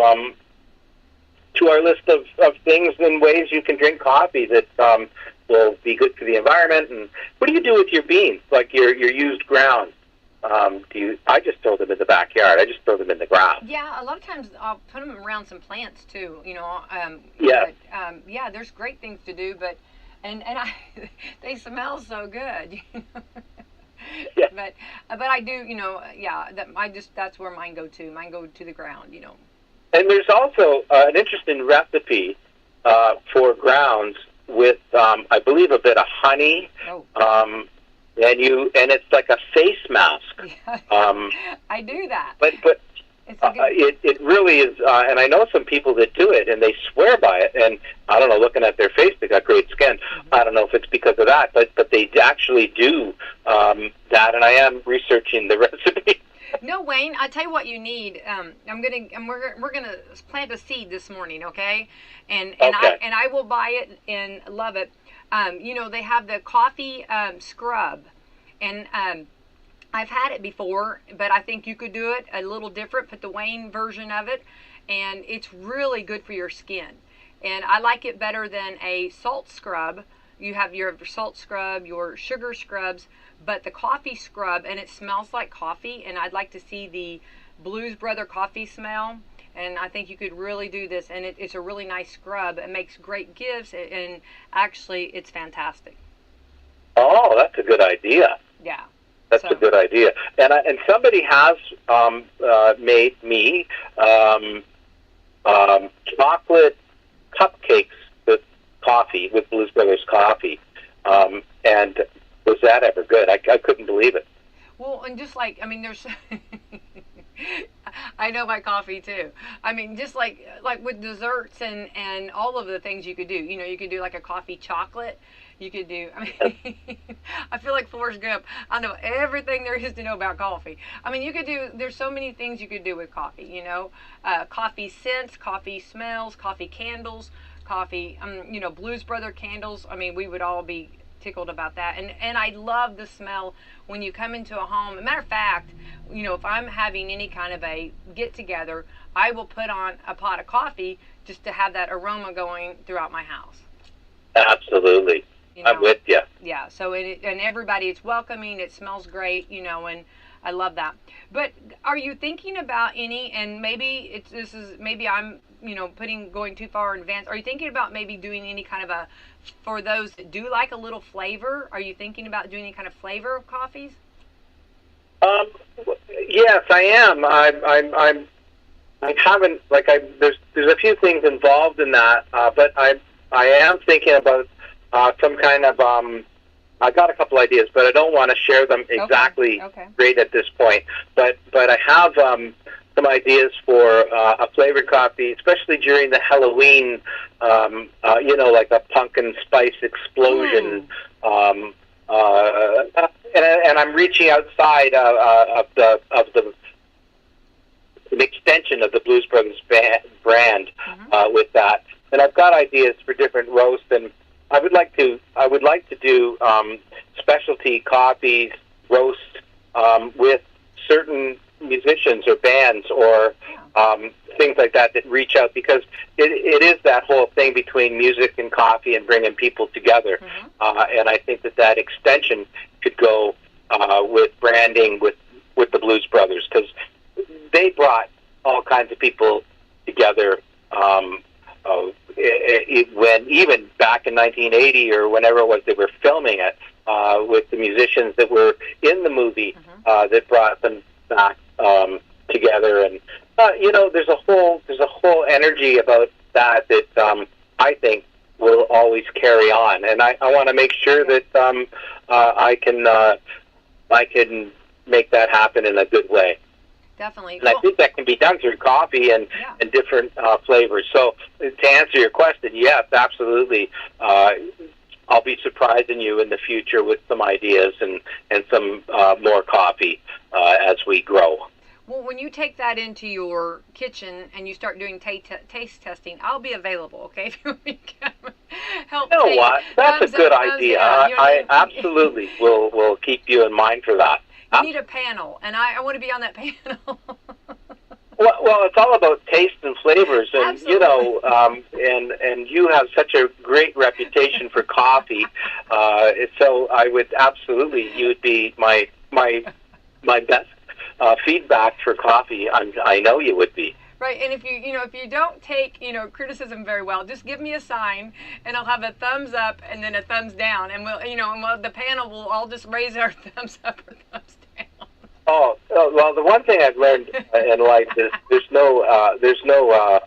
our list of things and ways you can drink coffee that will be good for the environment. And what do you do with your beans, like your used ground? I just throw them in the backyard. I just throw them in the ground. Yeah, a lot of times I'll put them around some plants too. There's great things to do, but and they smell so good. Yeah. But I do, that's where mine go to. Mine go to the ground, And there's also an interesting recipe for grounds with, I believe, a bit of honey. Oh. And it's like a face mask. I do that. But It's a good... It really is, and I know some people that do it, and they swear by it. And I don't know, looking at their face, they got great skin. I don't know if it's because of that, but they actually do that. And I am researching the recipe. No, Wayne, I tell you what you need. We're gonna plant a seed this morning, okay? And Okay. I will buy it and love it. They have the coffee scrub, and I've had it before, but I think you could do it a little different. Put the Wayne version of it, and it's really good for your skin. And I like it better than a salt scrub. You have your salt scrub, your sugar scrubs, but the coffee scrub, and it smells like coffee, and I'd like to see the Blues Brother coffee smell. And I think you could really do this, and it's a really nice scrub. It makes great gifts, and actually, it's fantastic. Oh, that's a good idea. Yeah. That's a good idea. And somebody has made me chocolate cupcakes with coffee, with Blues Brothers coffee. And was that ever good? I couldn't believe it. Well, and just like, I mean, there's... I know my coffee too. I mean, just like with desserts and all of the things you could do. You could do like a coffee chocolate. You could do, I mean, I feel like Forrest Gump. I know everything there is to know about coffee. I mean, there's so many things you could do with coffee, coffee scents, coffee smells, coffee candles, coffee, Blues Brother candles. I mean, we would all be tickled about that. And I love the smell when you come into a home. As a matter of fact, if I'm having any kind of a get together, I will put on a pot of coffee just to have that aroma going throughout my house. Absolutely. I'm with you. Yeah, so and everybody, it's welcoming, it smells great, and I love that. But are you thinking about any, and maybe maybe I'm, going too far in advance, are you thinking about maybe doing any kind of for those that do like a little flavor, are you thinking about doing any kind of flavor of coffees? Yes, I am. I haven't, there's a few things involved in that, but I am thinking about some kind of, I got a couple ideas, but I don't want to share them exactly great at this point. But I have some ideas for a flavored coffee, especially during the Halloween, like a pumpkin spice explosion. And I'm reaching outside of the an extension of the Blues Brothers brand with that. And I've got ideas for different roasts, and I would like to do specialty coffees roast with certain musicians or bands or things like that reach out, because it is that whole thing between music and coffee and bringing people together. And I think that extension could go with branding with the Blues Brothers, because they brought all kinds of people together. When even back in 1980 or whenever it was they were filming it, with the musicians that were in the movie, that brought them back together, and there's a whole energy about that I think will always carry on, and I want to make sure that I can make that happen in a good way. Definitely. And I think that can be done through coffee and different flavors. So to answer your question, yes, absolutely. I'll be surprising you in the future with some ideas and some more coffee as we grow. Well, when you take that into your kitchen and you start doing taste testing, I'll be available, okay? If you want me to help. You know what? That's a good idea. I absolutely will keep you in mind for that. You need a panel, and I want to be on that panel. Well, it's all about taste and flavors, and absolutely. And you have such a great reputation for coffee. So I would absolutely, you would be my best feedback for coffee. I know you would be. Right, and if you don't take criticism very well, just give me a sign, and I'll have a thumbs up and then a thumbs down, and the panel will all just raise our thumbs up or thumbs down. Oh well, the one thing I've learned in life is there's no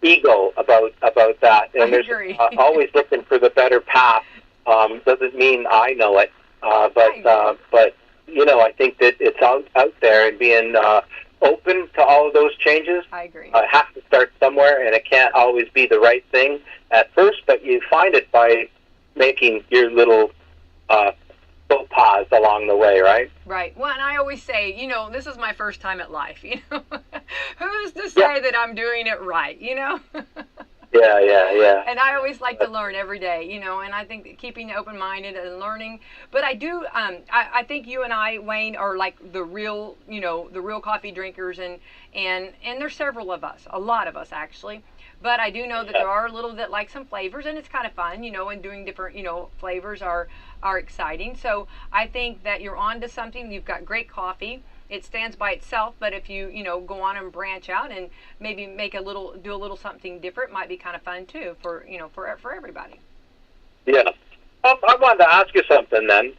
ego about that, and there's always looking for the better path. Doesn't mean I know it, but I think that it's out there, and being open to all of those changes. I agree. It has to start somewhere, and it can't always be the right thing at first, but you find it by making your little faux pas along the way, right? Right. Well, and I always say, this is my first time at life, Who's to say that I'm doing it right, Yeah. And I always like to learn every day, and I think that keeping open-minded and learning. But I do, I think you and I, Wayne, are like the real coffee drinkers, and there's several of us, a lot of us actually. But I do know that there are a little that like some flavors, and it's kind of fun, and doing different, flavors are exciting. So I think that you're on to something. You've got great coffee. It stands by itself, but if you go on and branch out and maybe do a little something different, might be kind of fun too for everybody. Yeah. I wanted to ask you something then.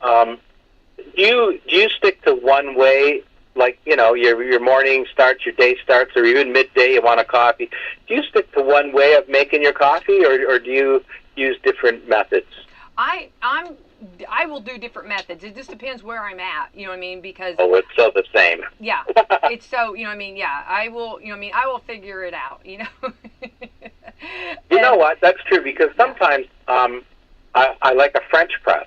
Do you stick to one way, like your morning starts, your day starts, or even midday you want a coffee? Do you stick to one way of making your coffee, or do you use different methods? I will do different methods. It just depends where I'm at, because... Oh, it's so the same. Yeah, it's so, yeah, I will, I will figure it out, You know what, that's true, because sometimes I like a French press.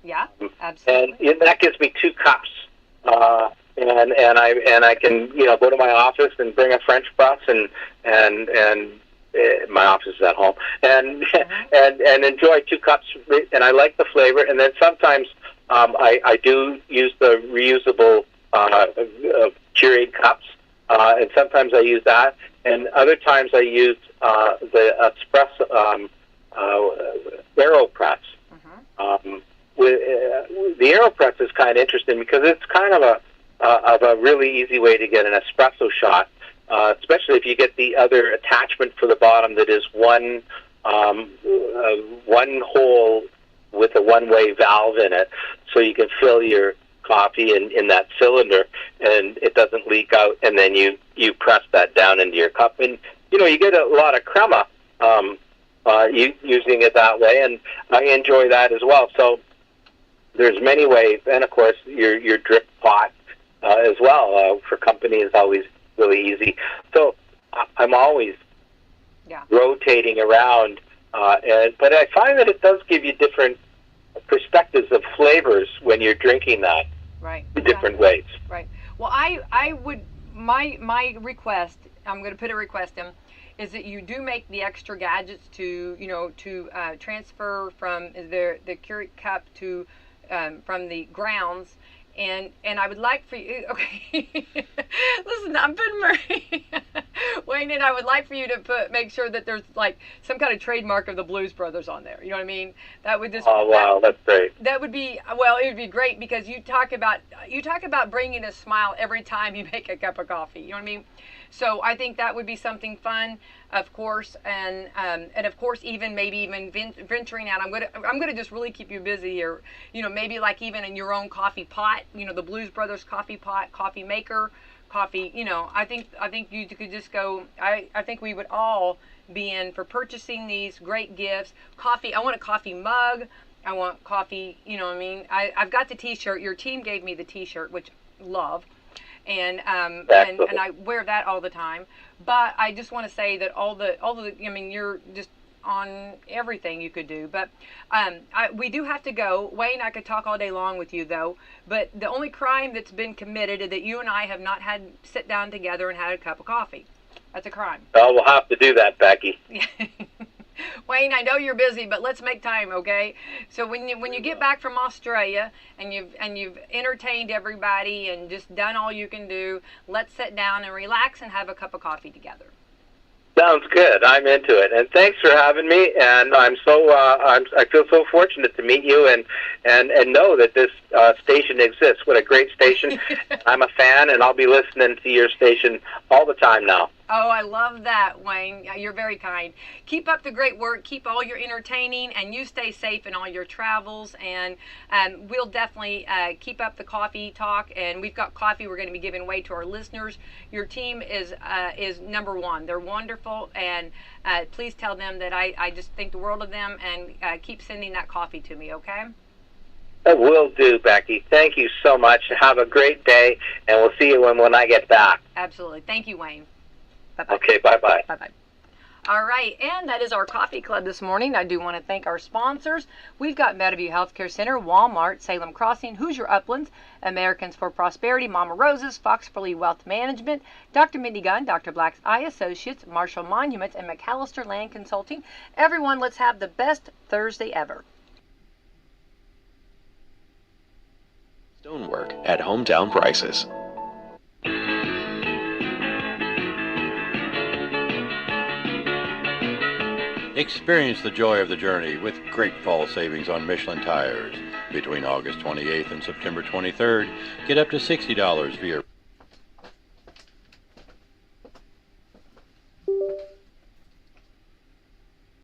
Yeah, absolutely. And that gives me 2 cups, and I can, go to my office and bring a French press and my office is at home, and enjoy 2 cups, and I like the flavor. And then sometimes I do use the reusable Keurig cups, and sometimes I use that, and other times I use the espresso AeroPress. The AeroPress is kind of interesting because it's kind of a really easy way to get an espresso shot. Especially if you get the other attachment for the bottom that is one hole with a one-way valve in it, so you can fill your coffee in that cylinder and it doesn't leak out, and then you press that down into your cup, and you get a lot of crema using it that way, and I enjoy that as well. So there's many ways, and of course your drip pot as well for company is always really easy. So I'm always rotating around, but I find that it does give you different perspectives of flavors when you're drinking that. Right. In different ways. Right. Well, I would, my request, I'm going to put a request in, is that you do make the extra gadgets to transfer from the Keurig cup to from the grounds. And I would like for you, okay, listen, I'm putting Murray, Wayne, and I would like for you to make sure that there's like some kind of trademark of the Blues Brothers on there. You know what I mean? That would just. Oh wow, that's great. That would be, well, it would be great because you talk about bringing a smile every time you make a cup of coffee. You know what I mean? So I think that would be something fun, of course, and of course even venturing out. I'm gonna just really keep you busy here. Maybe like even in your own coffee pot. The Blues Brothers coffee pot, coffee maker, coffee. I think you could just go. I think we would all be in for purchasing these great gifts. Coffee. I want a coffee mug. I want coffee. You know what I mean? I've got the T-shirt. Your team gave me the T-shirt, which love. And I wear that all the time. But I just want to say that all the you're just on everything you could do. But we do have to go. Wayne, I could talk all day long with you though. But the only crime that's been committed is that you and I have not had sit down together and had a cup of coffee. That's a crime. Oh, we'll have to do that, Becky. Wayne, I know you're busy, but let's make time, okay? So when you get back from Australia and you've entertained everybody and just done all you can do, let's sit down and relax and have a cup of coffee together. Sounds good. I'm into it, and thanks for having me. And I feel so fortunate to meet you and know that this station exists. What a great station! I'm a fan, and I'll be listening to your station all the time now. Oh, I love that, Wayne. You're very kind. Keep up the great work. Keep all your entertaining, and you stay safe in all your travels. And we'll definitely keep up the coffee talk. And we've got coffee we're going to be giving away to our listeners. Your team is number one. They're wonderful, and please tell them that I just think the world of them. And keep sending that coffee to me, okay? Will do, Becky. Thank you so much. Have a great day, and we'll see you when I get back. Absolutely. Thank you, Wayne. Bye-bye. Okay, bye-bye. Bye-bye. All right, and that is our coffee club this morning. I do want to thank our sponsors. We've got Meadowview Healthcare Center, Walmart, Salem Crossing, Hoosier Uplands, Americans for Prosperity, Mama Rose's, Fox for Lee Wealth Management, Dr. Mindy Gunn, Dr. Black's Eye Associates, Marshall Monuments, and McAllister Land Consulting. Everyone, let's have the best Thursday ever. Stonework at hometown prices. Experience the joy of the journey with great fall savings on Michelin tires. Between August 28th and September 23rd, get up to $60 via